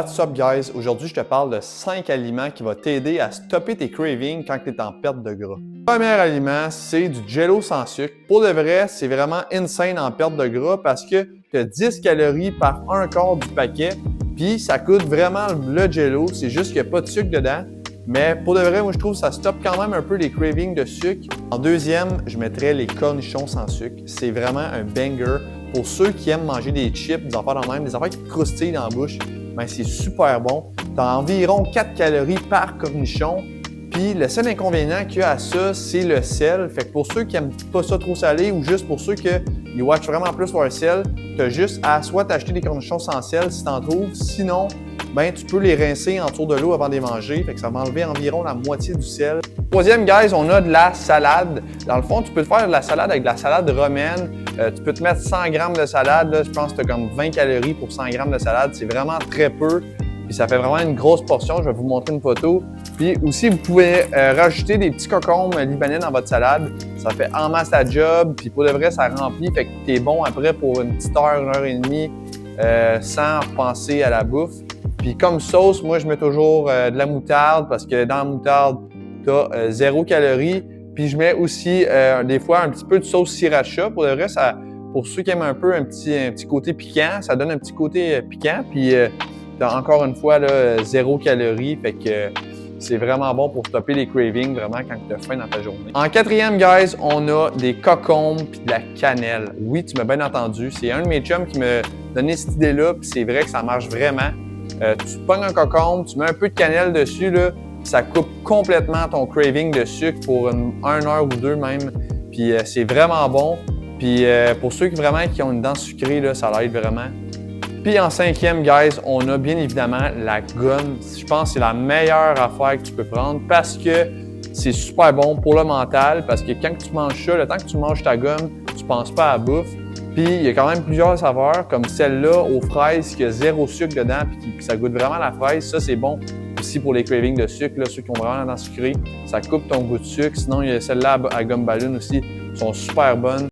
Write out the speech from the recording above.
What's up guys? Aujourd'hui, je te parle de 5 aliments qui vont t'aider à stopper tes cravings quand tu es en perte de gras. Le premier aliment, c'est du Jell-O sans sucre. Pour de vrai, c'est vraiment insane en perte de gras parce que tu as 10 calories par un quart du paquet. Puis ça coûte vraiment le Jell-O, c'est juste qu'il n'y a pas de sucre dedans. Mais pour de vrai, moi je trouve que ça stoppe quand même un peu les cravings de sucre. En deuxième, je mettrais les cornichons sans sucre. C'est vraiment un banger. Pour ceux qui aiment manger des chips, des affaires dans même, des affaires qui croustillent dans la bouche, ben c'est super bon. Tu as environ 4 calories par cornichon. Puis le seul inconvénient qu'il y a à ça, c'est le sel. Fait que pour ceux qui n'aiment pas ça trop salé ou juste pour ceux qui watchent vraiment plus leur sel, tu as juste à soit t'acheter des cornichons sans sel si tu en trouves. Sinon, ben tu peux les rincer en dessous de l'eau avant de les manger. Fait que ça va enlever environ la moitié du sel. Troisième, guys, on a de la salade. Dans le fond, tu peux te faire de la salade avec de la salade romaine. Tu peux te mettre 100 g de salade. Là, je pense que tu as comme 20 calories pour 100 g de salade. C'est vraiment très peu. Puis ça fait vraiment une grosse portion. Je vais vous montrer une photo. Puis aussi, vous pouvez rajouter des petits concombres libanais dans votre salade. Ça fait en masse la job. Puis pour de vrai, ça remplit. Fait que tu es bon après pour une petite heure, 1h30 sans penser à la bouffe. Puis comme sauce, moi, je mets toujours de la moutarde parce que dans la moutarde, tu as 0 calories. Puis je mets aussi des fois un petit peu de sauce sriracha. Pour de vrai, ça, pour ceux qui aiment un peu un petit côté piquant, ça donne un petit côté piquant. Puis tu as encore une fois là, 0 calories. Fait que c'est vraiment bon pour stopper les cravings vraiment quand tu as faim dans ta journée. En quatrième, guys, on a des cocombes puis de la cannelle. Oui, tu m'as bien entendu. C'est un de mes chums qui m'a donné cette idée-là. Puis c'est vrai que ça marche vraiment. Tu pognes un cocombe, tu mets un peu de cannelle dessus, là, ça coupe complètement ton craving de sucre pour une heure ou deux même. Puis c'est vraiment bon. Puis pour ceux qui ont une dent sucrée, là, ça l'aide vraiment. Puis en cinquième, guys, on a bien évidemment la gomme. Je pense que c'est la meilleure affaire que tu peux prendre parce que c'est super bon pour le mental. Parce que quand tu manges ça, le temps que tu manges ta gomme, tu ne penses pas à la bouffe. Puis il y a quand même plusieurs saveurs, comme celle-là aux fraises qui a 0 sucre dedans puis ça goûte vraiment la fraise. Ça, c'est bon aussi pour les cravings de sucre, là, ceux qui ont vraiment la dent sucrée. Ça coupe ton goût de sucre. Sinon, il y a celle-là à gomme ballon aussi, qui sont super bonnes.